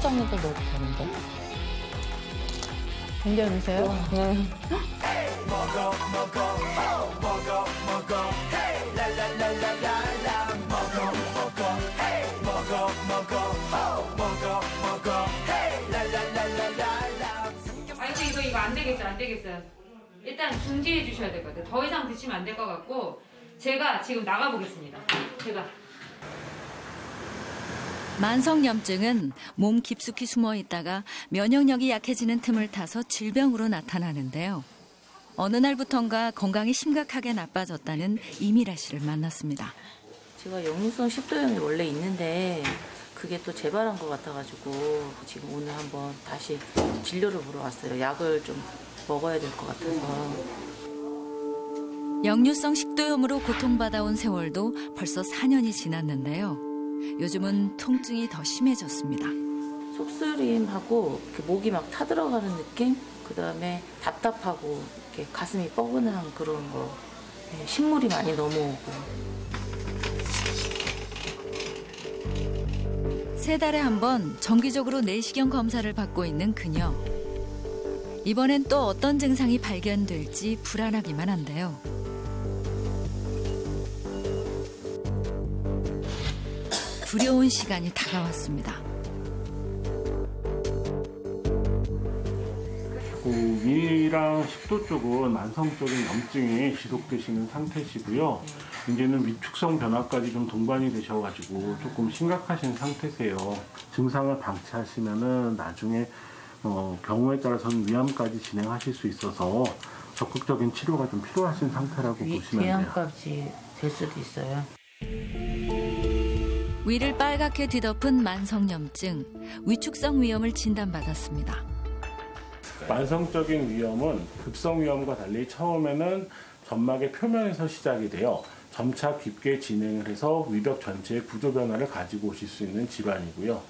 고추장에다 넣어도 되는데. 굉장히 넣으세요? 네. 아니 이거 안 되겠어요. 일단 중지해 주셔야 될 것 같아요. 더 이상 드시면 안 될 것 같고 제가 지금 나가보겠습니다. 만성염증은 몸 깊숙이 숨어 있다가 면역력이 약해지는 틈을 타서 질병으로 나타나는데요. 어느 날부턴가 건강이 심각하게 나빠졌다는 이미라 씨를 만났습니다. 제가 역류성 식도염이 원래 있는데 그게 또 재발한 것 같아가지고 지금 오늘 한번 다시 진료를 보러 왔어요. 약을 좀 먹어야 될 것 같아서. 역류성 식도염으로 고통받아온 세월도 벌써 4년이 지났는데요. 요즘은 통증이 더 심해졌습니다. 속쓰림하고 이렇게 목이 막 타들어가는 느낌? 그다음에 답답하고 이렇게 가슴이 뻐근한 그런 거. 신물이 많이 넘어오고. 3달에 한 번 정기적으로 내시경 검사를 받고 있는 그녀. 이번엔 또 어떤 증상이 발견될지 불안하기만 한데요. 두려운 시간이 다가왔습니다. 위랑 식도 쪽은 만성적인 염증이 지속되시는 상태시고요. 이제는 위축성 변화까지 좀 동반이 되셔가지고 조금 심각하신 상태세요. 증상을 방치하시면은 나중에 경우에 따라서는 위암까지 진행하실 수 있어서 적극적인 치료가 좀 필요하신 상태라고 보시면 돼요. 위암까지 될 수도 있어요. 위를 빨갛게 뒤덮은 만성염증, 위축성 위염을 진단받았습니다. 만성적인 위염은 급성 위염과 달리 처음에는 점막의 표면에서 시작이 돼요. 점차 깊게 진행을 해서 위벽 전체의 구조 변화를 가지고 오실 수 있는 질환이고요.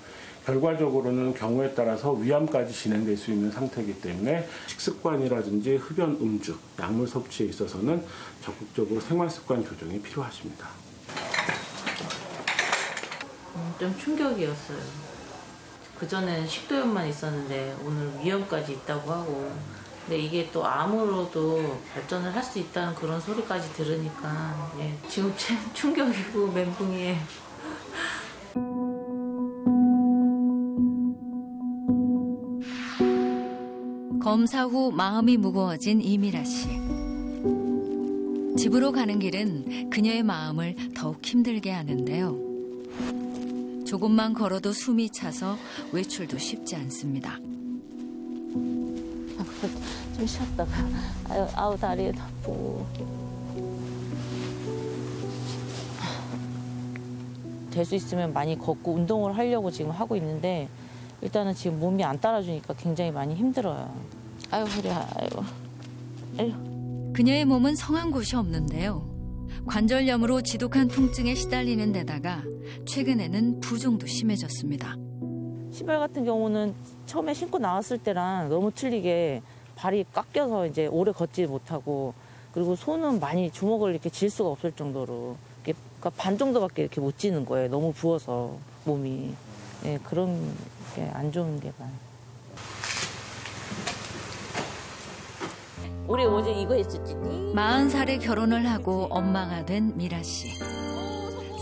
결과적으로는 경우에 따라서 위암까지 진행될 수 있는 상태이기 때문에 식습관이라든지 흡연, 음주, 약물 섭취에 있어서는 적극적으로 생활습관 교정이 필요하십니다. 좀 충격이었어요. 그전엔 식도염만 있었는데 오늘 위염까지 있다고 하고, 근데 이게 또 암으로도 발전을 할 수 있다는 그런 소리까지 들으니까 지금 충격이고 멘붕이에요. 검사 후 마음이 무거워진 이미라 씨. 집으로 가는 길은 그녀의 마음을 더욱 힘들게 하는데요. 조금만 걸어도 숨이 차서 외출도 쉽지 않습니다. 좀 쉬었다가 아우 다리에 아프고. 될 수 있으면 많이 걷고 운동을 하려고 지금 하고 있는데 일단은 지금 몸이 안 따라주니까 굉장히 많이 힘들어요. 아유 허리야, 아유. 그녀의 몸은 성한 곳이 없는데요. 관절염으로 지독한 통증에 시달리는 데다가 최근에는 부종도 심해졌습니다. 신발 같은 경우는 처음에 신고 나왔을 때랑 너무 틀리게 발이 꽉 껴서 이제 오래 걷지 못하고, 그리고 손은 많이 주먹을 이렇게 쥘 수가 없을 정도로 그러니까 반 정도밖에 이렇게 못 쥐는 거예요. 너무 부어서 몸이. 그런 게 안 좋은 게 많아요. 우리 어제 이거 했었지? 40살에 결혼을 하고 엄마가 된 미라 씨.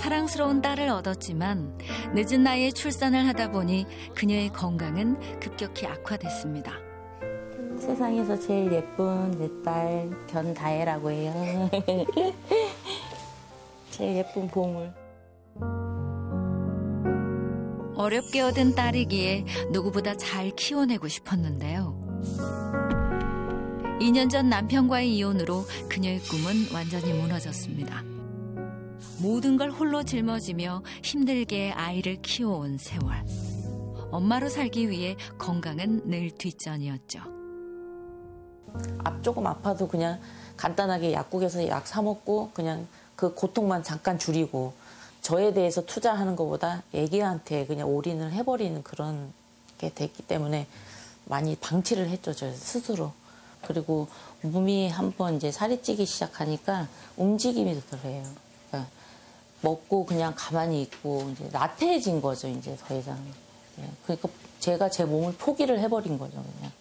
사랑스러운 딸을 얻었지만 늦은 나이에 출산을 하다 보니 그녀의 건강은 급격히 악화됐습니다. 세상에서 제일 예쁜 내 딸 견다혜라고 해요. 제일 예쁜 보물. 어렵게 얻은 딸이기에 누구보다 잘 키워내고 싶었는데요. 2년 전 남편과의 이혼으로 그녀의 꿈은 완전히 무너졌습니다. 모든 걸 홀로 짊어지며 힘들게 아이를 키워온 세월. 엄마로 살기 위해 건강은 늘 뒷전이었죠. 조금 아파도 그냥 간단하게 약국에서 약 사 먹고 그냥 그 고통만 잠깐 줄이고, 저에 대해서 투자하는 것보다 애기한테 그냥 올인을 해버리는 그런 게 됐기 때문에 많이 방치를 했죠, 저 스스로. 그리고 몸이 한번 이제 살이 찌기 시작하니까 움직임이 덜해요. 그러니까 먹고 그냥 가만히 있고 이제 나태해진 거죠, 이제 더 이상. 그러니까 제가 제 몸을 포기를 해버린 거죠, 그냥.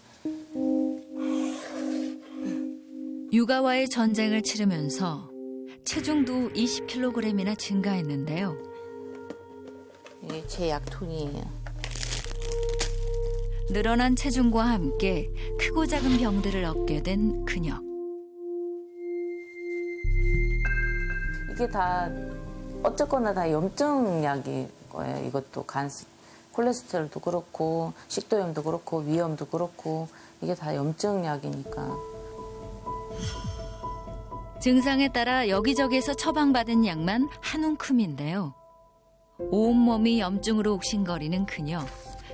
육아와의 전쟁을 치르면서 체중도 20kg이나 증가했는데요. 이게 제 약통이에요. 늘어난 체중과 함께 크고 작은 병들을 얻게 된 그녀. 이게 다 어쨌거나 다 염증 약일 거예요. 이것도 콜레스테롤도 그렇고 식도염도 그렇고 위염도 그렇고 이게 다 염증 약이니까. 증상에 따라 여기저기에서 처방받은 약만 한 움큼인데요. 온몸이 염증으로 욱신거리는 그녀.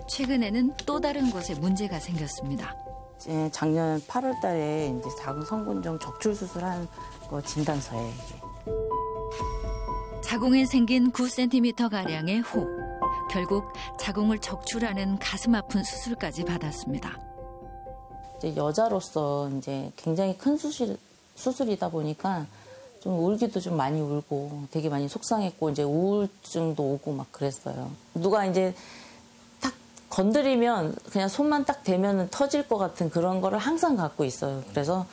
최근에는 또 다른 곳에 문제가 생겼습니다. 작년 8월 달에 이제 자궁 성분종 적출 수술한 거 진단서에 이게. 자궁에 생긴 9cm가량의 혹. 결국 자궁을 적출하는 가슴 아픈 수술까지 받았습니다. 이제 여자로서 이제 굉장히 큰 수술이다 보니까 좀 울기도 좀 많이 울고 되게 많이 속상했고 이제 우울증도 오고 막 그랬어요. 누가 이제 딱 건드리면 그냥 손만 딱 대면 터질 것 같은 그런 거를 항상 갖고 있어요. 그래서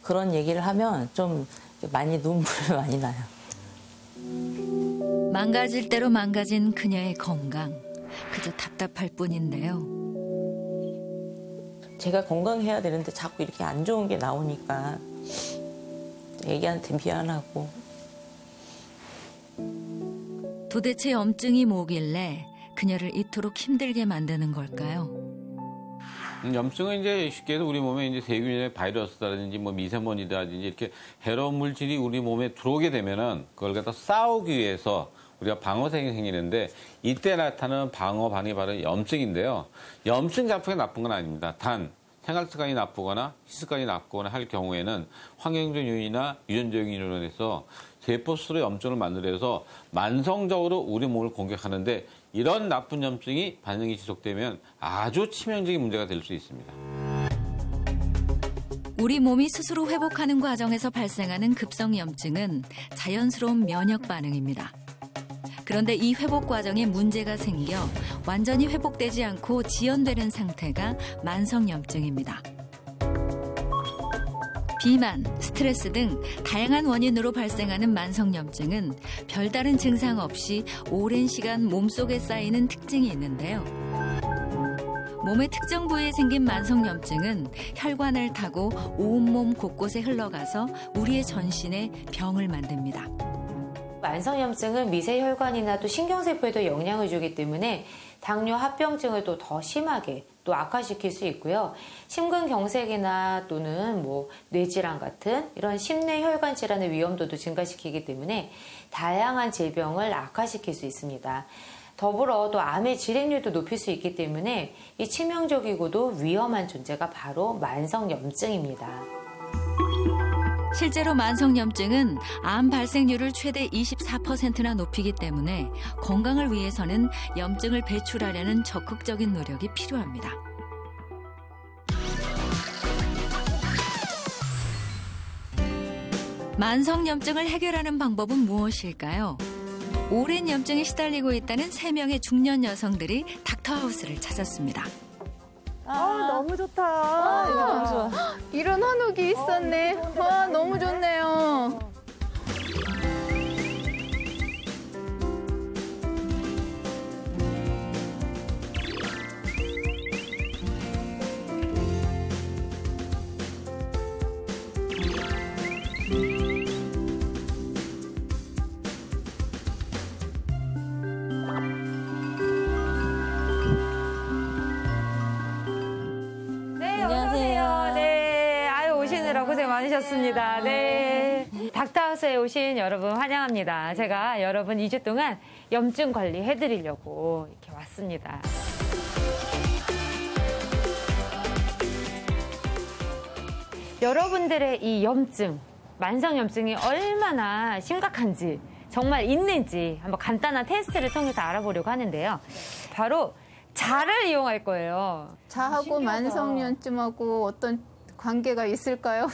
그런 얘기를 하면 좀 많이 눈물이 많이 나요. 망가질 대로 망가진 그녀의 건강. 그저 답답할 뿐인데요. 제가 건강해야 되는데 자꾸 이렇게 안 좋은 게 나오니까 애기한테 미안하고. 도대체 염증이 뭐길래 그녀를 이토록 힘들게 만드는 걸까요? 염증은 이제 쉽게 해서 우리 몸에 이제 세균이나 바이러스라든지 뭐 미세먼지라든지 이렇게 해로운 물질이 우리 몸에 들어오게 되면은 그걸 갖다 싸우기 위해서 우리가 방어색이 생기는데 이때 나타나는 방어 반응이 바로 염증인데요. 염증 자체가 나쁜 건 아닙니다. 단 생활 습관이 나쁘거나 식습관이 나쁘거나 할 경우에는 환경적 요인이나 유전적인 요인으로 해서 세포 스스로 염증을 만들어서 만성적으로 우리 몸을 공격하는데 이런 나쁜 염증이 반응이 지속되면 아주 치명적인 문제가 될 수 있습니다. 우리 몸이 스스로 회복하는 과정에서 발생하는 급성 염증은 자연스러운 면역 반응입니다. 그런데 이 회복 과정에 문제가 생겨 완전히 회복되지 않고 지연되는 상태가 만성염증입니다. 비만, 스트레스 등 다양한 원인으로 발생하는 만성염증은 별다른 증상 없이 오랜 시간 몸속에 쌓이는 특징이 있는데요. 몸의 특정 부위에 생긴 만성염증은 혈관을 타고 온몸 곳곳에 흘러가서 우리의 전신에 병을 만듭니다. 만성염증은 미세혈관이나 또 신경세포에도 영향을 주기 때문에 당뇨 합병증을 또 더 심하게 또 악화시킬 수 있고요. 심근경색이나 또는 뭐 뇌질환 같은 이런 심내혈관 질환의 위험도도 증가시키기 때문에 다양한 질병을 악화시킬 수 있습니다. 더불어 또 암의 진행률도 높일 수 있기 때문에 이 치명적이고도 위험한 존재가 바로 만성염증입니다. 실제로 만성염증은 암 발생률을 최대 24%나 높이기 때문에 건강을 위해서는 염증을 배출하려는 적극적인 노력이 필요합니다. 만성염증을 해결하는 방법은 무엇일까요? 오랜 염증에 시달리고 있다는 3명의 중년 여성들이 닥터하우스를 찾았습니다. 너무 좋다. 이런 한옥이 있었네. 와, 너무 좋네요. 고생 많으셨습니다. 네. 닥터하우스에 오신 여러분 환영합니다. 제가 여러분 2주 동안 염증 관리 해드리려고 이렇게 왔습니다. 여러분들의 이 염증, 만성염증이 얼마나 심각한지, 정말 있는지 한번 간단한 테스트를 통해서 알아보려고 하는데요. 바로 자를 이용할 거예요. 자하고 만성염증하고 어떤 관계가 있을까요?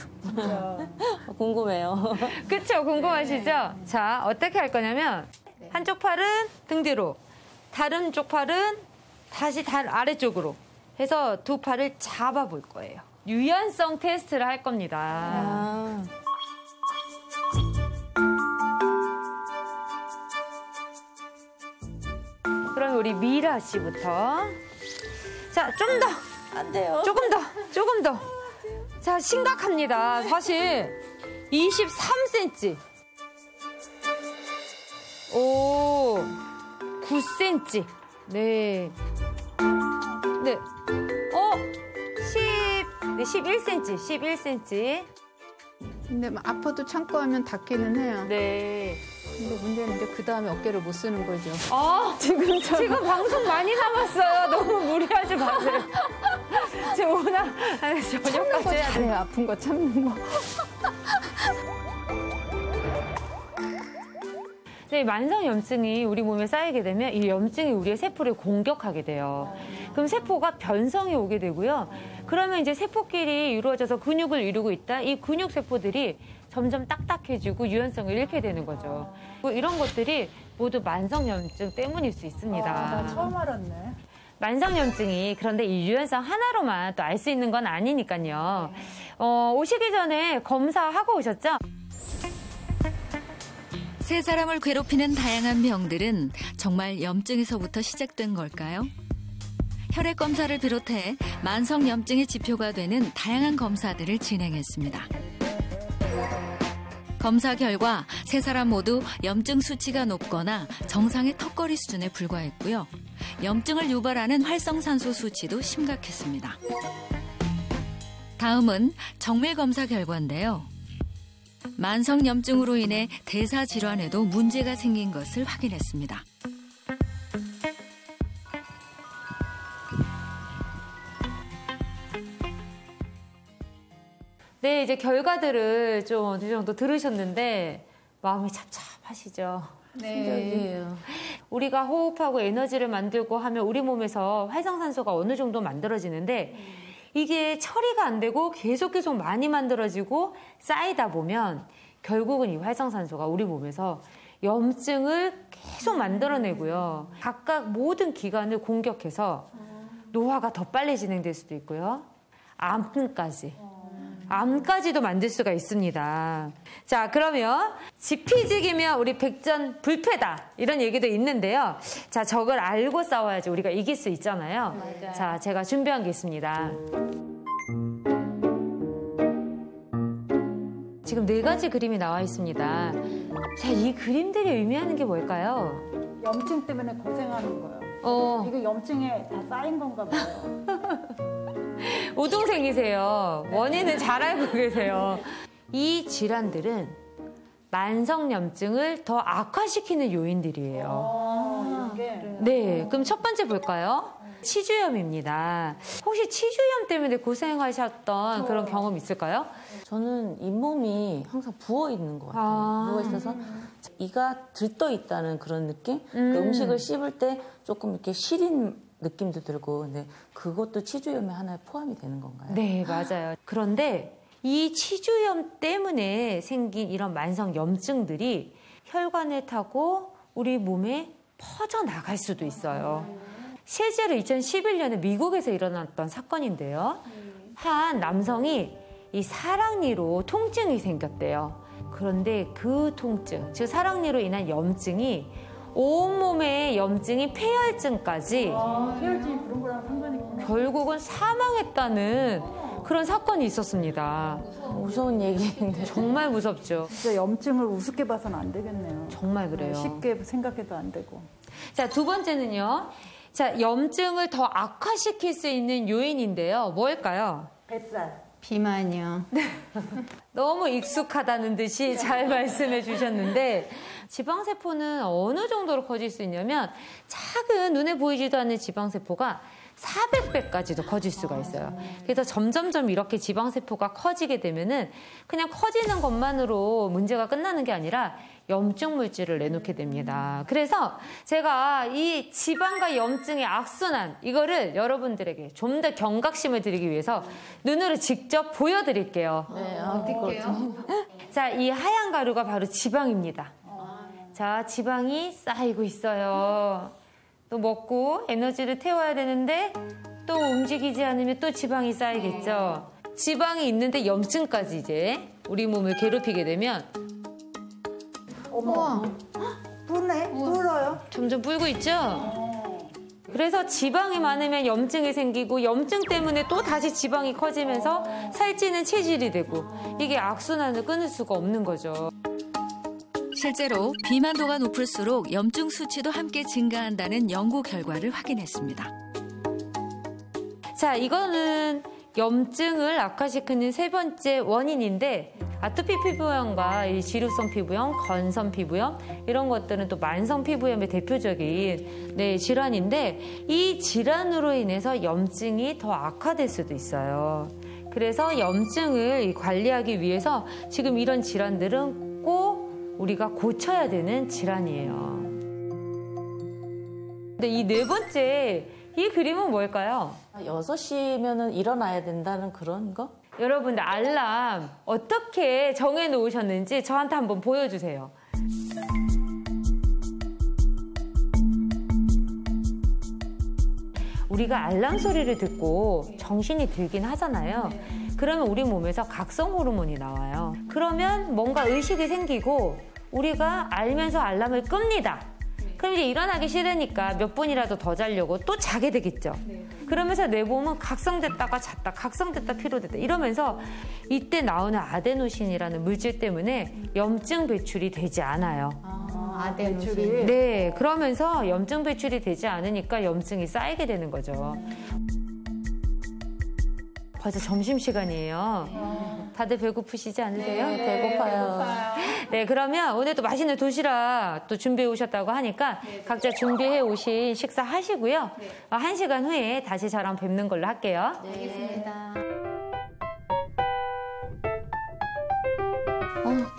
궁금해요. 그쵸? 궁금하시죠? 자, 어떻게 할 거냐면 한쪽 팔은 등 뒤로, 다른 쪽 팔은 다시 아래쪽으로 해서 두 팔을 잡아볼 거예요. 유연성 테스트를 할 겁니다. 그럼 우리 미라 씨부터. 자, 좀 더. 안 돼요. 조금 더. 자, 심각합니다. 사실 23cm. 오, 9cm. 네. 네. 11cm. 11cm. 근데 막 아파도 참고 하면 닿기는 해요. 네. 근데 문제는 이제 그 다음에 어깨를 못 쓰는 거죠. 지금 방송 많이 남았어요. 너무 무리하지 마세요. 지금 오늘 저녁까지 해야 돼. 잘해요. 아픈 거 참는 거. 네, 만성염증이 우리 몸에 쌓이게 되면 이 염증이 우리의 세포를 공격하게 돼요. 그럼 세포가 변성이 오게 되고요. 그러면 이제 세포끼리 이루어져서 근육을 이루고 있다. 이 근육 세포들이 점점 딱딱해지고 유연성을 잃게 되는 거죠. 이런 것들이 모두 만성염증 때문일 수 있습니다. 나 처음 알았네. 만성염증이 그런데 이 유연성 하나로만 또 알 수 있는 건 아니니까요. 오시기 전에 검사하고 오셨죠? 세 사람을 괴롭히는 다양한 병들은 정말 염증에서부터 시작된 걸까요? 혈액 검사를 비롯해 만성 염증의 지표가 되는 다양한 검사들을 진행했습니다. 검사 결과 세 사람 모두 염증 수치가 높거나 정상의 턱걸이 수준에 불과했고요. 염증을 유발하는 활성산소 수치도 심각했습니다. 다음은 정밀 검사 결과인데요. 만성 염증으로 인해 대사 질환에도 문제가 생긴 것을 확인했습니다. 네, 이제 결과들을 좀 어느 정도 들으셨는데 마음이 찹찹하시죠? 네. 우리가 호흡하고 에너지를 만들고 하면 우리 몸에서 활성산소가 어느 정도 만들어지는데 이게 처리가 안 되고 계속 많이 만들어지고 쌓이다 보면 결국은 이 활성산소가 우리 몸에서 염증을 계속 만들어내고요. 각각 모든 기관을 공격해서 노화가 더 빨리 진행될 수도 있고요. 암까지도 만들 수가 있습니다. 자, 그러면 지피지기면 우리 백전불패다 이런 얘기도 있는데요. 자, 저걸 알고 싸워야지 우리가 이길 수 있잖아요. 맞아요. 자, 제가 준비한 게 있습니다. 지금 4가지 그림이 나와 있습니다. 자, 이 그림들이 의미하는 게 뭘까요? 염증 때문에 고생하는 거예요. 이거 염증에 다 쌓인 건가 봐요. 우등생이세요. 원인은 잘 알고 계세요. 이 질환들은 만성염증을 더 악화시키는 요인들이에요. 네, 그럼 첫 번째 볼까요? 치주염입니다. 혹시 치주염 때문에 고생하셨던 그런 경험 있을까요? 저는 잇몸이 항상 부어 있는 것 같아요. 부어 있어서 이가 들떠 있다는 그런 느낌? 그 음식을 씹을 때 조금 이렇게 시린 느낌도 들고, 근데 그것도 치주염의 하나에 포함이 되는 건가요? 네, 맞아요. 그런데 이 치주염 때문에 생긴 이런 만성 염증들이 혈관을 타고 우리 몸에 퍼져나갈 수도 있어요. 실제로 2011년에 미국에서 일어났던 사건인데요. 한 남성이 이 사랑니로 통증이 생겼대요. 그런데 그 통증, 즉 사랑니로 인한 염증이 온몸의 염증이 폐혈증까지 폐혈증이 그런 거랑 상관이 있구나. 결국은 사망했다는 그런 사건이 있었습니다. 무서운 얘기인데. 정말 무섭죠. 진짜 염증을 우습게 봐서는 안 되겠네요. 정말 그래요. 쉽게 생각해도 안 되고. 자, 두 번째는요. 자, 염증을 더 악화시킬 수 있는 요인인데요. 뭘까요? 뱃살. 비만이요. 너무 익숙하다는 듯이 잘 말씀해 주셨는데 지방세포는 어느 정도로 커질 수 있냐면 작은 눈에 보이지도 않는 지방세포가 400배까지도 커질 수가 있어요. 그래서 점점점 이렇게 지방세포가 커지게 되면은 그냥 커지는 것만으로 문제가 끝나는 게 아니라 염증 물질을 내놓게 됩니다. 그래서 제가 이 지방과 염증의 악순환 이거를 여러분들에게 좀 더 경각심을 드리기 위해서 눈으로 직접 보여드릴게요. 네, 어디요? 자, 이 하얀 가루가 바로 지방입니다. 자, 지방이 쌓이고 있어요. 또 먹고 에너지를 태워야 되는데 또 움직이지 않으면 또 지방이 쌓이겠죠. 지방이 있는데 염증까지 이제 우리 몸을 괴롭히게 되면 어머. 불네? 불어요? 점점 불고 있죠. 그래서 지방이 많으면 염증이 생기고 염증 때문에 또 다시 지방이 커지면서 살찌는 체질이 되고 이게 악순환을 끊을 수가 없는 거죠. 실제로 비만도가 높을수록 염증 수치도 함께 증가한다는 연구 결과를 확인했습니다. 자, 이거는 염증을 악화시키는 세 번째 원인인데 아토피 피부염과 이 지루성 피부염, 건선 피부염 이런 것들은 또 만성 피부염의 대표적인 질환인데 이 질환으로 인해서 염증이 더 악화될 수도 있어요. 그래서 염증을 관리하기 위해서 지금 이런 질환들은 꼭 우리가 고쳐야 되는 질환이에요. 근데 이 네 번째 이 그림은 뭘까요? 6시면은 일어나야 된다는 그런 거? 여러분들 알람 어떻게 정해 놓으셨는지 저한테 한번 보여주세요. 우리가 알람 소리를 듣고 정신이 들긴 하잖아요. 그러면 우리 몸에서 각성 호르몬이 나와요. 그러면 뭔가 의식이 생기고 우리가 알면서 알람을 끕니다. 그럼 이제 일어나기 싫으니까 몇 분이라도 더 자려고 또 자게 되겠죠. 그러면서 내 몸은 각성됐다가 잤다, 각성됐다 피로됐다 이러면서 이때 나오는 아데노신이라는 물질 때문에 염증 배출이 되지 않아요. 아데노신. 네, 그러면서 염증 배출이 되지 않으니까 염증이 쌓이게 되는 거죠. 벌써 점심시간이에요. 다들 배고프시지 않으세요? 네, 배고파요. 네, 그러면 오늘 또 맛있는 도시락 또 준비해 오셨다고 하니까 각자 준비해 오신 식사 하시고요. 1시간 후에 다시 저랑 뵙는 걸로 할게요. 알겠습니다.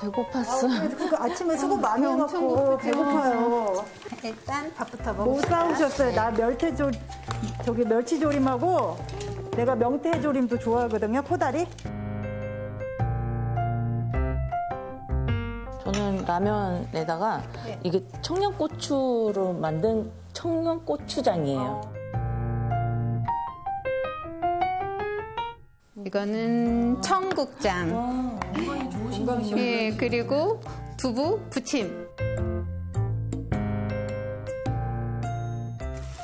배고팠어. 아침에 수고 많이 해갖고 배고파요. 일단 밥부터 뭐 먹읍시다. 싸우셨어요? 나 멸치조림하고 내가 명태조림도 좋아하거든요. 코다리. 저는 라면에다가 이게 청양고추로 만든 청양고추장이에요. 이거는 청국장. 예, 그리고 두부 부침.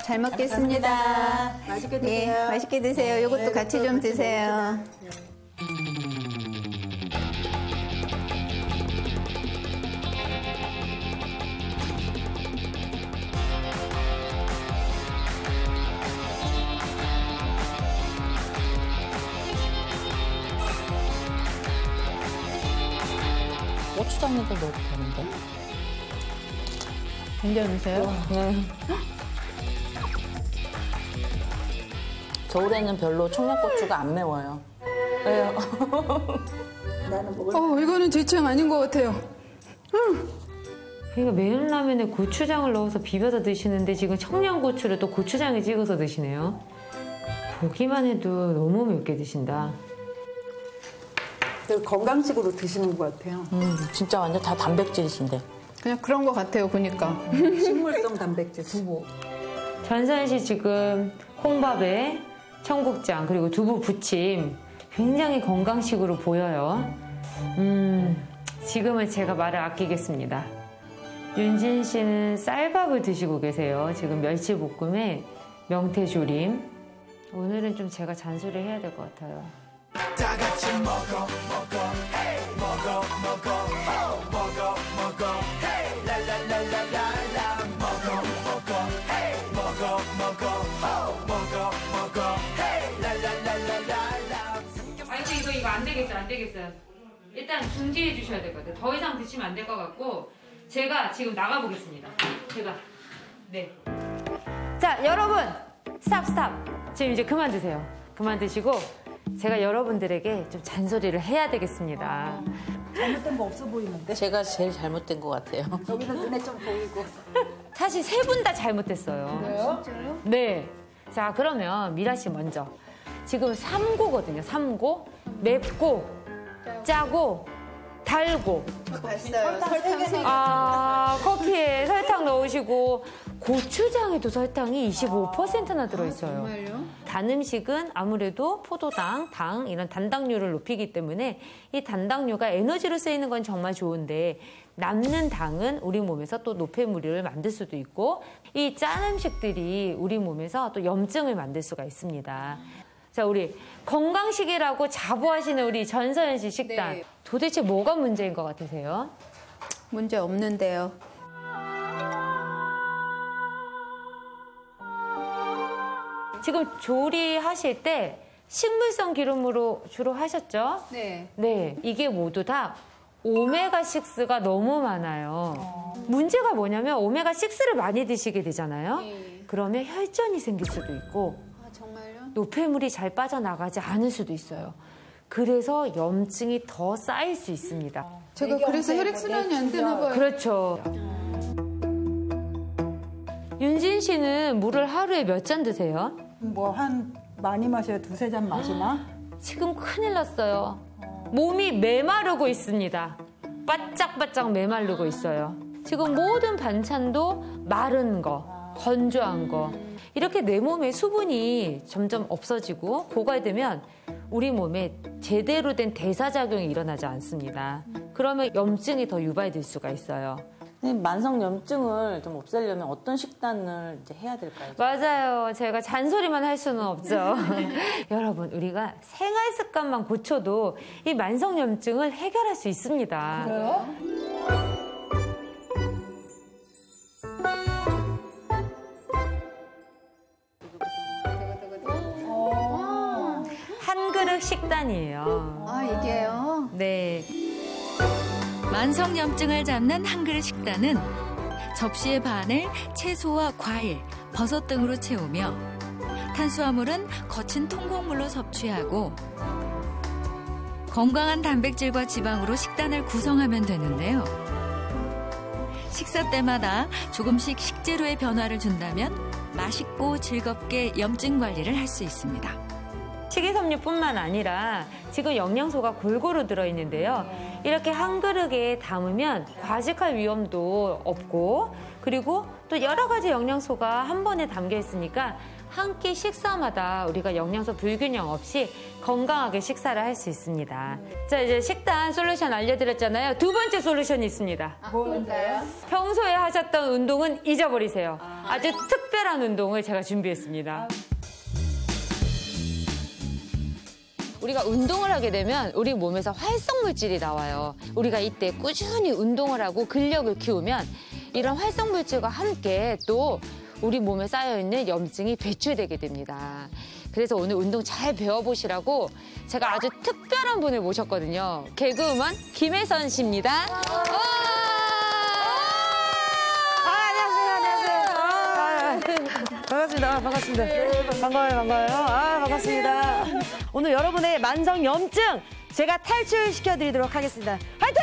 잘 먹겠습니다. 맛있게 드세요. 예, 맛있게 드세요. 이것도 같이 좀 드세요. 고추장에다 넣어도 되는데. 괜찮으세요? 네. 겨울에는 별로 청양고추가 안 매워요. 왜요? 이거는 제 취향 아닌 것 같아요. 그러니까 매운 라면에 고추장을 넣어서 비벼서 드시는데 지금 청양고추를 또 고추장에 찍어서 드시네요. 보기만 해도 너무 맵게 드신다. 건강식으로 드시는 것 같아요. 진짜 완전 다 단백질이신데. 그냥 그런 것 같아요, 보니까. 식물성 단백질 두부. 전선 씨 지금 콩밥에 청국장 그리고 두부 부침 굉장히 건강식으로 보여요. 지금은 제가 말을 아끼겠습니다. 윤진 씨는 쌀밥을 드시고 계세요. 지금 멸치볶음에 명태조림. 오늘은 좀 제가 잔소리를 해야 될 것 같아요. 다 같이 먹어 hey 먹어 hey 랄랄랄랄랄라 먹어 hey 먹어 hey 랄랄랄랄랄라. 아니 이거 안 되겠어요. 일단 중지해 주셔야 될 것 같아요. 더 이상 드시면 안 될 것 같고 제가 지금 나가보겠습니다. 네. 자, 여러분 스탑. 지금 이제 그만 드세요. 그만 드시고 제가 여러분들에게 좀 잔소리를 해야 되겠습니다. 잘못된 거 없어 보이는데? 제가 제일 잘못된 것 같아요. 여기는 눈에 좀 보이고. 사실 세 분 다 잘못됐어요. 그래요? 진짜요? 네. 자, 그러면 미라 씨 먼저. 지금 3고거든요. 3고. 맵고, 짜고, 달고 봤어요. 설탕 커피에 설탕 넣으시고 고추장에도 설탕이 25%나 들어있어요. 정말요? 단 음식은 아무래도 포도당, 당 이런 단당류를 높이기 때문에 이 단당류가 에너지로 쓰이는 건 정말 좋은데 남는 당은 우리 몸에서 또 노폐물을 만들 수도 있고 이 짠 음식들이 우리 몸에서 또 염증을 만들 수가 있습니다. 자, 우리 건강식이라고 자부하시는 우리 전서연 씨 식단. 네. 도대체 뭐가 문제인 것 같으세요? 문제 없는데요. 지금 조리하실 때 식물성 기름으로 주로 하셨죠? 네. 네. 이게 모두 다 오메가6가 너무 많아요. 문제가 뭐냐면 오메가6를 많이 드시게 되잖아요. 네. 그러면 혈전이 생길 수도 있고 아, 정말요? 노폐물이 잘 빠져나가지 않을 수도 있어요. 그래서 염증이 더 쌓일 수 있습니다. 제가 그래서 혈액순환이 안 되나 봐요. 그렇죠. 윤진 씨는 물을 하루에 몇 잔 드세요? 뭐 한 많이 마셔야 2-3잔 마시나? 지금 큰일 났어요. 몸이 메마르고 있습니다. 바짝바짝 메마르고 있어요. 지금 모든 반찬도 마른 거, 건조한 거. 이렇게 내 몸에 수분이 점점 없어지고 고갈되면 우리 몸에 제대로 된 대사작용이 일어나지 않습니다. 그러면 염증이 더 유발될 수가 있어요. 만성 염증을 좀 없애려면 어떤 식단을 이제 해야 될까요? 맞아요. 제가 잔소리만 할 수는 없죠. 여러분, 우리가 생활 습관만 고쳐도 이 만성 염증을 해결할 수 있습니다. 그래요? 한 그릇 식단이에요. 아, 이게요? 네. 만성염증을 잡는 한 그릇 식단은 접시의 반을 채소와 과일, 버섯 등으로 채우며 탄수화물은 거친 통곡물로 섭취하고 건강한 단백질과 지방으로 식단을 구성하면 되는데요. 식사 때마다 조금씩 식재료의 변화를 준다면 맛있고 즐겁게 염증 관리를 할 수 있습니다. 식이섬유뿐만 아니라 지금 영양소가 골고루 들어있는데요. 이렇게 한 그릇에 담으면 과식할 위험도 없고 그리고 또 여러 가지 영양소가 한 번에 담겨 있으니까 한 끼 식사마다 우리가 영양소 불균형 없이 건강하게 식사를 할 수 있습니다. 자, 이제 식단 솔루션 알려드렸잖아요. 두 번째 솔루션이 있습니다. 뭔가요? 평소에 하셨던 운동은 잊어버리세요. 아주 특별한 운동을 제가 준비했습니다. 우리가 운동을 하게 되면 우리 몸에서 활성물질이 나와요. 우리가 이때 꾸준히 운동을 하고 근력을 키우면 이런 활성물질과 함께 또 우리 몸에 쌓여있는 염증이 배출되게 됩니다. 그래서 오늘 운동 잘 배워보시라고 제가 아주 특별한 분을 모셨거든요. 개그우먼 김혜선 씨입니다. 반갑습니다. 반가워요. 반갑습니다. 오늘 여러분의 만성 염증 제가 탈출시켜드리도록 하겠습니다. 화이팅!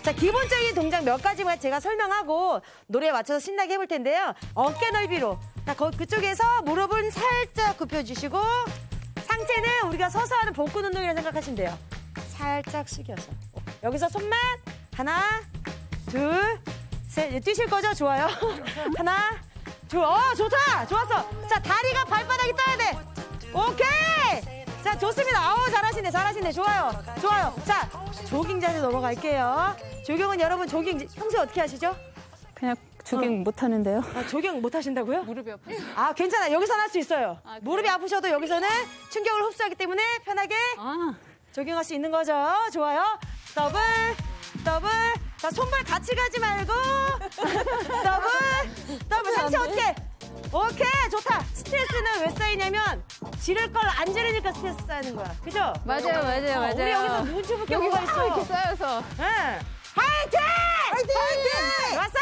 자, 기본적인 동작 몇 가지만 제가 설명하고 노래에 맞춰서 신나게 해볼 텐데요. 어깨 넓이로. 자, 그쪽에서 무릎은 살짝 굽혀주시고 상체는 우리가 서서 하는 복근 운동이라고 생각하시면 돼요. 살짝 숙여서. 여기서 손만 하나, 둘, 셋. 뛰실 거죠? 좋아요. 하나, 둘. 좋다. 좋았어. 자, 다리가 발바닥에 떠야 돼. 오케이. 자, 좋습니다. 아우, 잘하시네. 좋아요. 자, 조깅 자세 넘어갈게요. 조경은 여러분 조깅 평소에 어떻게 하시죠? 그냥 조깅 못 하는데요. 아, 조깅 못 하신다고요? 무릎이 아파서. 아, 괜찮아요. 여기서는 할 수 있어요. 무릎이 아프셔도 여기서는 충격을 흡수하기 때문에 편하게 조깅할 수 있는 거죠. 좋아요. 더블. 자, 손발 같이 가지 말고. 더블. 상체 어떻게? 오케이, 좋다. 스트레스는 왜 쌓이냐면 지를 걸 안 지르니까 스트레스 쌓이는 거야. 그죠? 맞아요. 우리 여기서 눈치 볼 경우가 있어. 이렇게 쌓여서. 네. 화이팅! 좋았어.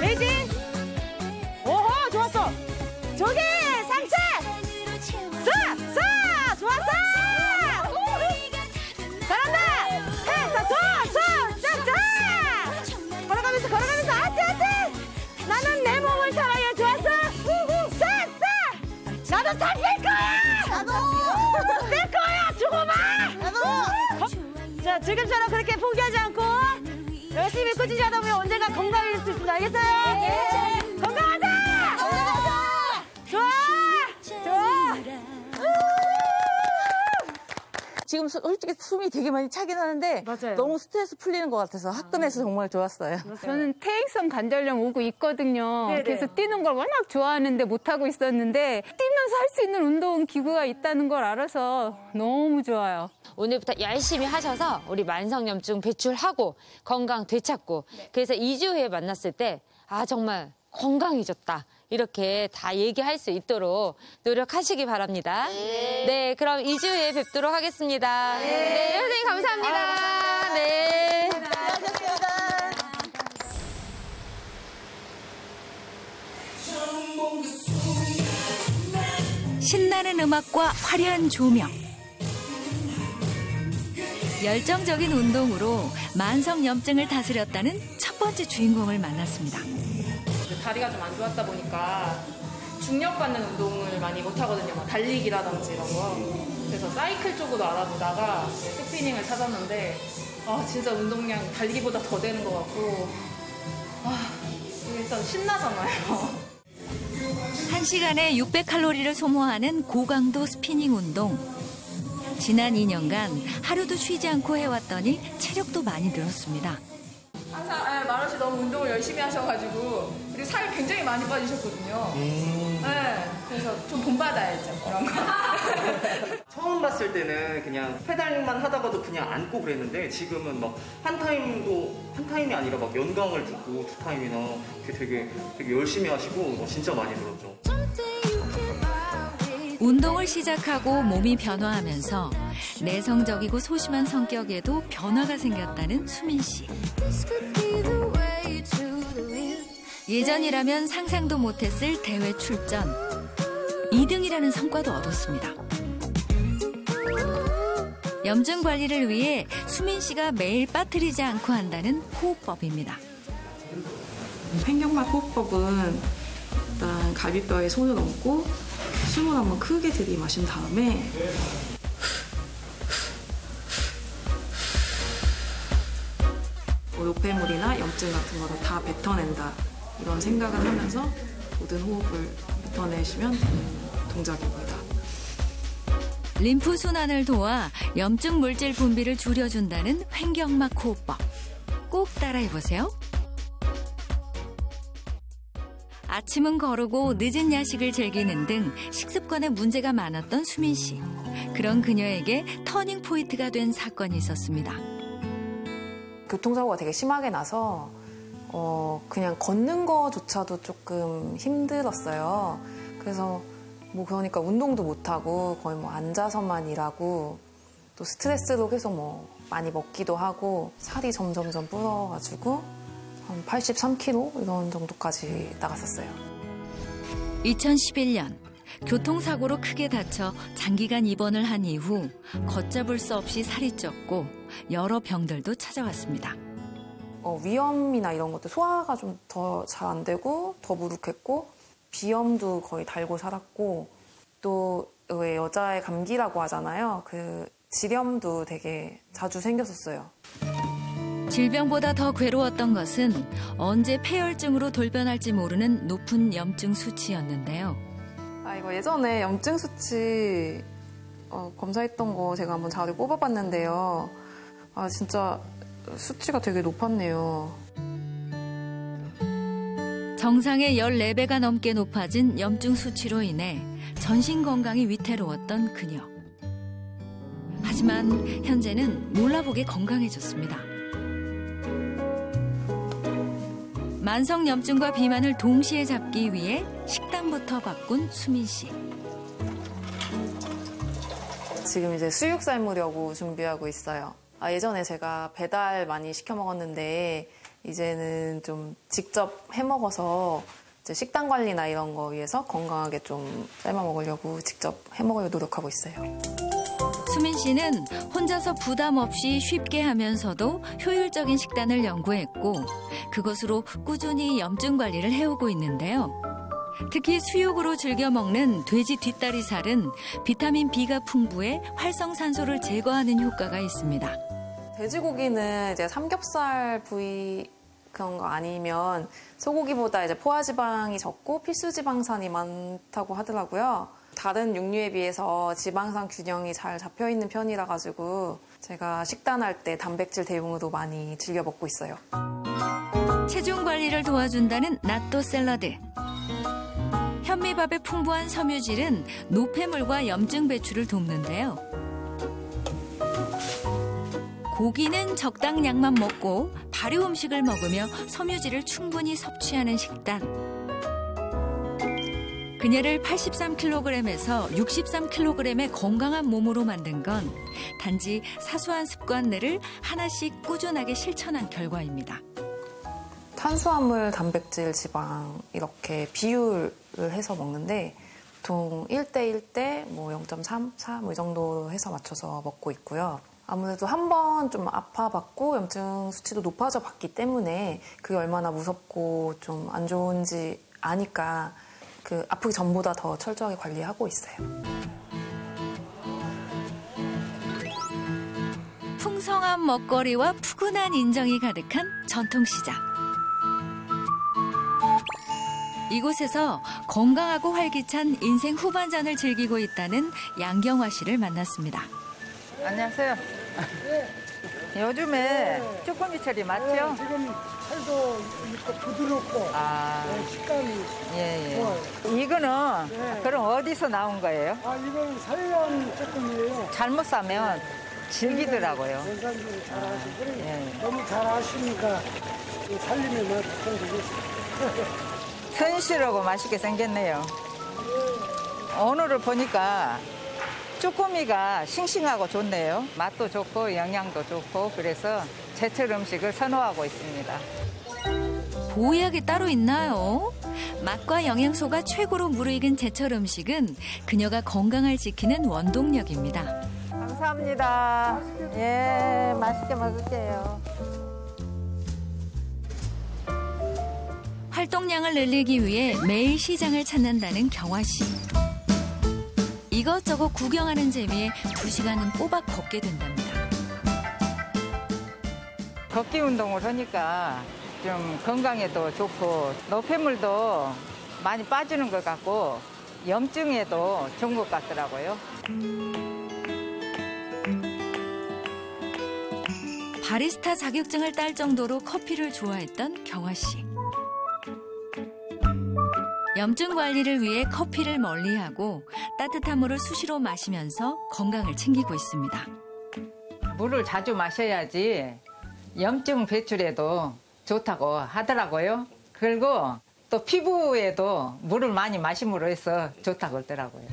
베이징. 오호, 좋았어. 저기 상체. 쏴. 좋았어. 잘한다. 자, 쫙. 걸어가면서. 아트. 나는 내 몸을 사랑해. 좋았어. 자, 지금처럼 그렇게 포기하지 않고 열심히 꾸준히 하다 보면 언젠가 건강해질 수 있습니다. 알겠어요? 예. 건강하자! 좋아! 지금 솔직히 숨이 되게 많이 차긴 하는데 맞아요. 너무 스트레스 풀리는 것 같아서 화끈해서 정말 좋았어요. 저는 퇴행성 관절염 오고 있거든요. 네네. 그래서 뛰는 걸 워낙 좋아하는데 못하고 있었는데 뛰면서 할 수 있는 운동 기구가 있다는 걸 알아서 너무 좋아요. 오늘부터 열심히 하셔서 우리 만성염증 배출하고 건강 되찾고 그래서 2주 후에 만났을 때 아 정말 건강해졌다. 이렇게 다 얘기할 수 있도록 노력하시기 바랍니다. 네, 그럼 2주 후에 뵙도록 하겠습니다. 네, 선생님 감사합니다. 네. 신나는 음악과 화려한 조명. 열정적인 운동으로 만성염증을 다스렸다는 첫 번째 주인공을 만났습니다. 다리가 좀 안 좋았다 보니까 중력받는 운동을 많이 못하거든요. 막 달리기라든지 이런 거. 그래서 사이클 쪽으로 알아보다가 스피닝을 찾았는데 진짜 운동량 달리기보다 더 되는 것 같고 일단 신나잖아요. 1시간에 600칼로리를 소모하는 고강도 스피닝 운동. 지난 2년간 하루도 쉬지 않고 해왔더니 체력도 많이 늘었습니다. 항상 마루씨 너무 운동을 열심히 하셔가지고 그리고 살이 굉장히 많이 빠지셨거든요. 네, 그래서 좀 본받아야죠 그런 거. 처음 봤을 때는 그냥 페달링만 하다가도 그냥 앉고 그랬는데 지금은 막 한 타임이 아니라 막 연강을 듣고 2타임이나 되게 열심히 하시고 진짜 많이 늘었죠. 운동을 시작하고 몸이 변화하면서 내성적이고 소심한 성격에도 변화가 생겼다는 수민 씨. 예전이라면 상상도 못했을 대회 출전. 2등이라는 성과도 얻었습니다. 염증 관리를 위해 수민 씨가 매일 빠뜨리지 않고 한다는 호흡법입니다. 횡격막 호흡법은 일단 갈비뼈에 손을 얹고 숨을 한번 크게 들이마신 다음에 노폐물이나 염증 같은 거를 다 뱉어낸다 이런 생각을 하면서 모든 호흡을 뱉어내시면 되는 동작입니다. 림프 순환을 도와 염증 물질 분비를 줄여준다는 횡격막 호흡법. 꼭 따라해보세요. 아침은 거르고 늦은 야식을 즐기는 등 식습관에 문제가 많았던 수민 씨. 그런 그녀에게 터닝 포인트가 된 사건이 있었습니다. 교통사고가 되게 심하게 나서 그냥 걷는 거조차도 조금 힘들었어요. 그래서 그러니까 운동도 못하고 거의 앉아서만 일하고 또 스트레스도 계속 많이 먹기도 하고 살이 점점점 불어가지고 한 83kg 이런 정도까지 나갔었어요. 2011년 교통사고로 크게 다쳐 장기간 입원을 한 이후 걷잡을 수 없이 살이 쪘고 여러 병들도 찾아왔습니다. 위염이나 이런 것도 소화가 좀 더 잘 안 되고 더 무룩했고 비염도 거의 달고 살았고 또 왜 여자의 감기라고 하잖아요. 그 질염도 되게 자주 생겼었어요. 질병보다 더 괴로웠던 것은 언제 폐혈증으로 돌변할지 모르는 높은 염증 수치였는데요. 이거 예전에 염증 수치 검사했던 거 제가 한번 자료 뽑아봤는데요. 진짜 수치가 되게 높았네요. 정상의 14배가 넘게 높아진 염증 수치로 인해 전신 건강이 위태로웠던 그녀. 하지만 현재는 몰라보게 건강해졌습니다. 만성염증과 비만을 동시에 잡기 위해 식단부터 바꾼 수민 씨. 지금 이제 수육 삶으려고 준비하고 있어요. 예전에 제가 배달 많이 시켜 먹었는데 이제는 좀 직접 해 먹어서 이제 식단 관리나 이런 거 위해서 건강하게 좀 삶아 먹으려고 직접 해 먹으려고 노력하고 있어요. 수민 씨는 혼자서 부담 없이 쉽게 하면서도 효율적인 식단을 연구했고 그것으로 꾸준히 염증 관리를 해오고 있는데요. 특히 수육으로 즐겨 먹는 돼지 뒷다리살은 비타민 B가 풍부해 활성산소를 제거하는 효과가 있습니다. 돼지고기는 이제 삼겹살 부위 그런 거 아니면 소고기보다 이제 포화지방이 적고 필수지방산이 많다고 하더라고요. 다른 육류에 비해서 지방산 균형이 잘 잡혀 있는 편이라 가지고 제가 식단할 때 단백질 대용으로 많이 즐겨 먹고 있어요. 체중 관리를 도와준다는 나또 샐러드. 현미밥의 풍부한 섬유질은 노폐물과 염증 배출을 돕는데요. 고기는 적당량만 먹고 발효 음식을 먹으며 섬유질을 충분히 섭취하는 식단. 그녀를 83kg에서 63kg의 건강한 몸으로 만든 건 단지 사소한 습관들을 하나씩 꾸준하게 실천한 결과입니다. 탄수화물, 단백질, 지방 이렇게 비율을 해서 먹는데 보통 1대1대 뭐 0.3, 4 뭐 이 정도 해서 맞춰서 먹고 있고요. 아무래도 한 번 좀 아파봤고 염증 수치도 높아져 봤기 때문에 그게 얼마나 무섭고 좀 안 좋은지 아니까 그 아프기 전보다 더 철저하게 관리하고 있어요. 풍성한 먹거리와 푸근한 인정이 가득한 전통시장. 이곳에서 건강하고 활기찬 인생 후반전을 즐기고 있다는 양경화 씨를 만났습니다. 안녕하세요. 요즘에 쭈꾸미철이 맞죠? 지금 살도 있고 부드럽고 식감이 좋아요. 이거는 그럼 어디서 나온 거예요? 이건 살려한 쭈꾸미예요. 잘못 사면 질기더라고요. 원산지를 잘 하시고 너무 잘 하시니까 살림에 맛 되겠어요. 선실하고 맛있게 생겼네요. 오늘을 보니까 쭈꾸미가 싱싱하고 좋네요. 맛도 좋고 영양도 좋고 그래서 제철 음식을 선호하고 있습니다. 보약이 따로 있나요? 맛과 영양소가 최고로 무르익은 제철 음식은 그녀가 건강을 지키는 원동력입니다. 감사합니다. 예, 맛있게 먹을게요. 활동량을 늘리기 위해 매일 시장을 찾는다는 경화 씨. 이것저것 구경하는 재미에 2시간은 꼬박 걷게 된답니다. 걷기 운동을 하니까 좀 건강에도 좋고 노폐물도 많이 빠지는 것 같고 염증에도 좋은 것 같더라고요. 바리스타 자격증을 딸 정도로 커피를 좋아했던 경화 씨. 염증 관리를 위해 커피를 멀리하고 따뜻한 물을 수시로 마시면서 건강을 챙기고 있습니다. 물을 자주 마셔야지 염증 배출에도 좋다고 하더라고요. 그리고 또 피부에도 물을 많이 마심으로 해서 좋다고 하더라고요.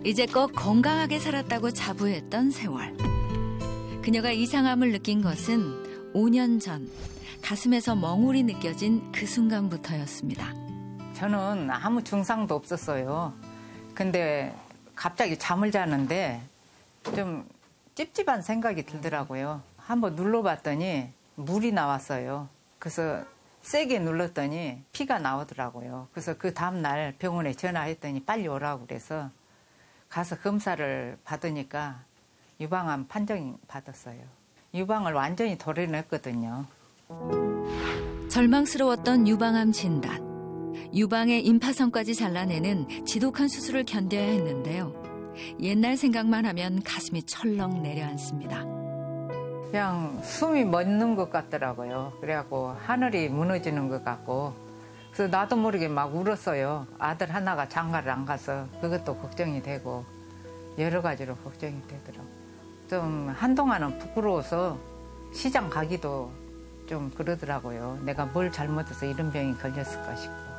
이제껏 건강하게 살았다고 자부했던 세월. 그녀가 이상함을 느낀 것은 5년 전 가슴에서 멍울이 느껴진 그 순간부터였습니다. 저는 아무 증상도 없었어요. 근데 갑자기 잠을 자는데 좀 찝찝한 생각이 들더라고요. 한번 눌러봤더니 물이 나왔어요. 그래서 세게 눌렀더니 피가 나오더라고요. 그래서 그 다음날 병원에 전화했더니 빨리 오라고 그래서 가서 검사를 받으니까 유방암 판정 받았어요. 유방을 완전히 도려냈거든요. 절망스러웠던 유방암 진단. 유방의 임파선까지 잘라내는 지독한 수술을 견뎌야 했는데요. 옛날 생각만 하면 가슴이 철렁 내려앉습니다. 그냥 숨이 멎는 것 같더라고요. 그래갖고 하늘이 무너지는 것 같고 그래서 나도 모르게 막 울었어요. 아들 하나가 장가를 안 가서 그것도 걱정이 되고 여러 가지로 걱정이 되더라고요. 좀 한동안은 부끄러워서 시장 가기도 좀 그러더라고요. 내가 뭘 잘못해서 이런 병이 걸렸을까 싶고.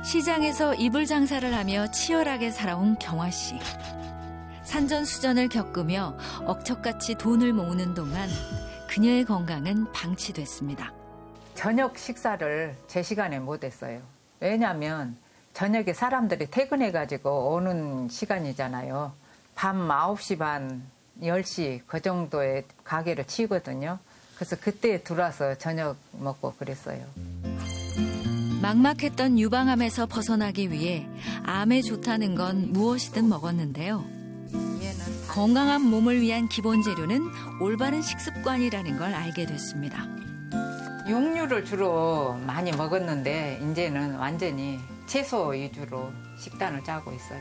시장에서 이불 장사를 하며 치열하게 살아온 경화 씨. 산전수전을 겪으며 억척같이 돈을 모으는 동안 그녀의 건강은 방치됐습니다. 저녁 식사를 제 시간에 못했어요. 왜냐하면 저녁에 사람들이 퇴근해가지고 오는 시간이잖아요. 밤 9시 반, 10시 그 정도에 가게를 치거든요. 그래서 그때 들어와서 저녁 먹고 그랬어요. 막막했던 유방암에서 벗어나기 위해 암에 좋다는 건 무엇이든 먹었는데요. 건강한 몸을 위한 기본 재료는 올바른 식습관이라는 걸 알게 됐습니다. 육류를 주로 많이 먹었는데 이제는 완전히 채소 위주로 식단을 짜고 있어요.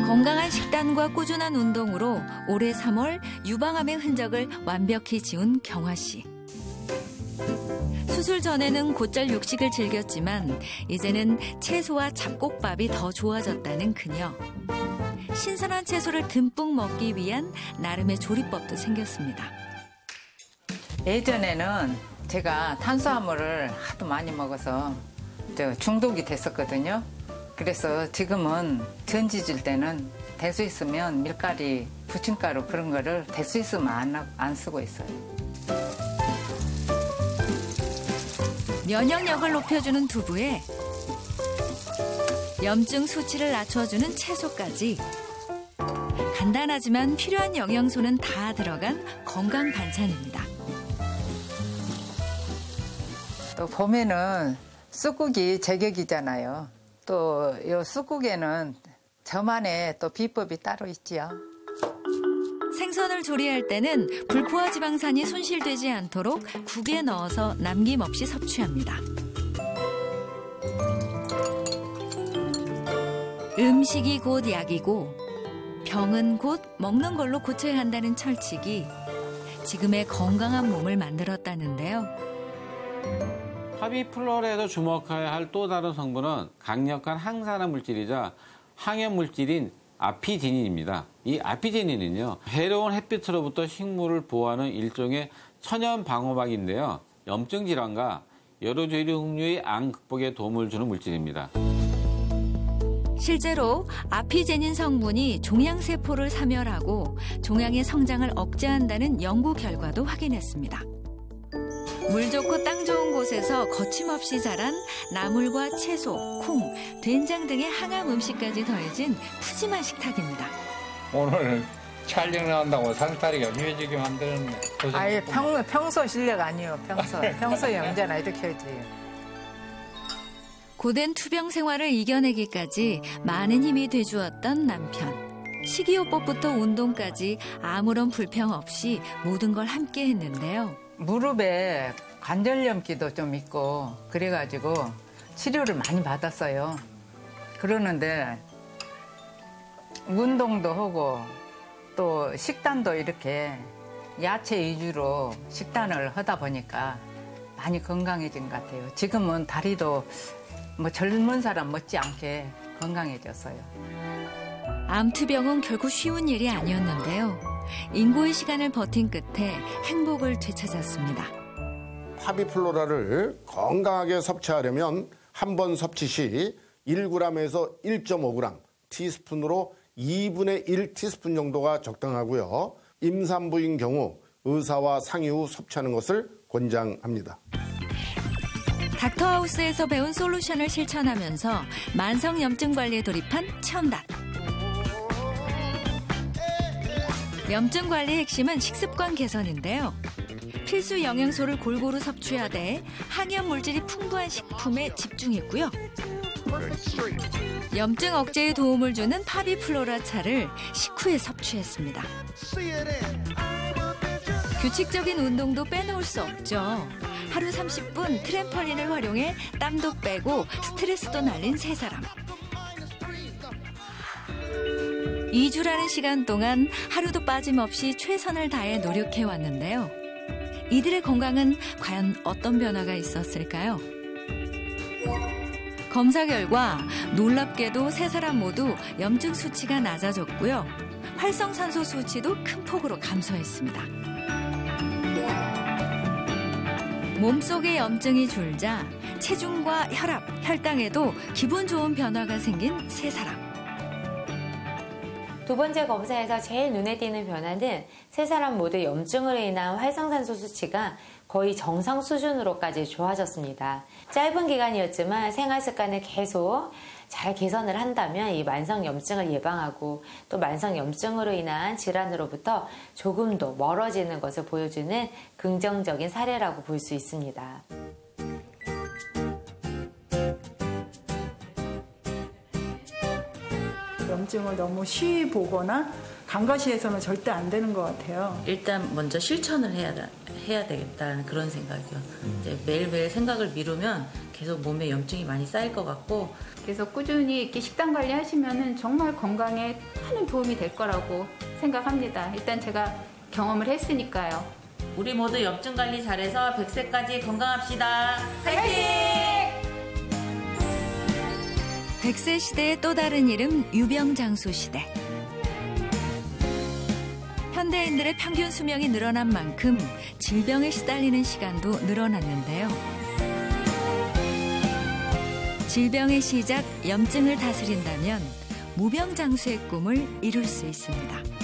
건강한 식단과 꾸준한 운동으로 올해 3월 유방암의 흔적을 완벽히 지운 경화 씨. 수술 전에는 곧잘 육식을 즐겼지만 이제는 채소와 잡곡밥이 더 좋아졌다는 그녀. 신선한 채소를 듬뿍 먹기 위한 나름의 조리법도 생겼습니다. 예전에는 제가 탄수화물을 하도 많이 먹어서 중독이 됐었거든요. 그래서 지금은 전지 줄 때는 될 수 있으면 밀가루, 부침가루 그런 거를 될 수 있으면 안 쓰고 있어요. 면역력을 높여주는 두부에 염증 수치를 낮춰주는 채소까지 간단하지만 필요한 영양소는 다 들어간 건강 반찬입니다. 또 봄에는 쑥국이 제격이잖아요. 또 이 쑥국에는 저만의 또 비법이 따로 있지요. 생선을 조리할 때는 불포화 지방산이 손실되지 않도록 국에 넣어서 남김없이 섭취합니다. 음식이 곧 약이고 병은 곧 먹는 걸로 고쳐야 한다는 철칙이 지금의 건강한 몸을 만들었다는데요. 파비플로라에서 주목해야 할 또 다른 성분은 강력한 항산화 물질이자 항염 물질인 아피제닌입니다. 이 아피제닌은요, 해로운 햇빛으로부터 식물을 보호하는 일종의 천연 방어막인데요. 염증 질환과 여러 조류 흉류의 암 극복에 도움을 주는 물질입니다. 실제로 아피제닌 성분이 종양세포를 사멸하고 종양의 성장을 억제한다는 연구 결과도 확인했습니다. 물 좋고 땅 좋은 곳에서 거침없이 자란 나물과 채소, 콩, 된장 등의 항암 음식까지 더해진 푸짐한 식탁입니다. 오늘 촬영을 한다고 상다리가 휘어지게 만드는 아예 평소 실력 아니에요. 평소에 언제나 이렇게 하지. 고된 투병 생활을 이겨내기까지 많은 힘이 돼주었던 남편. 식이요법부터 운동까지 아무런 불평 없이 모든 걸 함께 했는데요. 무릎에 관절염기도 좀 있고 그래가지고 치료를 많이 받았어요. 그러는데 운동도 하고 또 식단도 이렇게 야채 위주로 식단을 하다 보니까 많이 건강해진 것 같아요. 지금은 다리도 뭐 젊은 사람 못지않게 건강해졌어요. 암투병은 결코 쉬운 일이 아니었는데요. 인고의 시간을 버틴 끝에 행복을 되찾았습니다. 파비플로라를 건강하게 섭취하려면 한 번 섭취 시 1g에서 1.5g, 티스푼으로 2분의 1 티스푼 정도가 적당하고요. 임산부인 경우 의사와 상의 후 섭취하는 것을 권장합니다. 닥터하우스에서 배운 솔루션을 실천하면서 만성염증 관리에 돌입한 첨단. 염증 관리의 핵심은 식습관 개선인데요. 필수 영양소를 골고루 섭취하되 항염 물질이 풍부한 식품에 집중했고요. 염증 억제에 도움을 주는 파비플로라 차를 식후에 섭취했습니다. 규칙적인 운동도 빼놓을 수 없죠. 하루 30분 트램펄린을 활용해 땀도 빼고 스트레스도 날린 세 사람. 2주라는 시간 동안 하루도 빠짐없이 최선을 다해 노력해왔는데요. 이들의 건강은 과연 어떤 변화가 있었을까요? 검사 결과 놀랍게도 세 사람 모두 염증 수치가 낮아졌고요. 활성산소 수치도 큰 폭으로 감소했습니다. 몸속의 염증이 줄자 체중과 혈압, 혈당에도 기분 좋은 변화가 생긴 세 사람. 두 번째 검사에서 제일 눈에 띄는 변화는 세 사람 모두 염증으로 인한 활성산소 수치가 거의 정상 수준으로까지 좋아졌습니다. 짧은 기간이었지만 생활 습관을 계속 잘 개선을 한다면 이 만성염증을 예방하고 또 만성염증으로 인한 질환으로부터 조금 더 멀어지는 것을 보여주는 긍정적인 사례라고 볼 수 있습니다. 염증을 너무 쉬이 보거나 간과시해서는 절대 안 되는 것 같아요. 일단 먼저 실천을 해야 되겠다는 그런 생각이요. 이제 매일매일 생각을 미루면 계속 몸에 염증이 많이 쌓일 것 같고 그래서 꾸준히 이렇게 식단 관리하시면은 정말 건강에 많은 도움이 될 거라고 생각합니다. 일단 제가 경험을 했으니까요. 우리 모두 염증 관리 잘해서 100세까지 건강합시다. 화이팅! 100세 시대의 또 다른 이름 유병장수 시대. 현대인들의 평균 수명이 늘어난 만큼 질병에 시달리는 시간도 늘어났는데요. 질병의 시작, 염증을 다스린다면 무병장수의 꿈을 이룰 수 있습니다.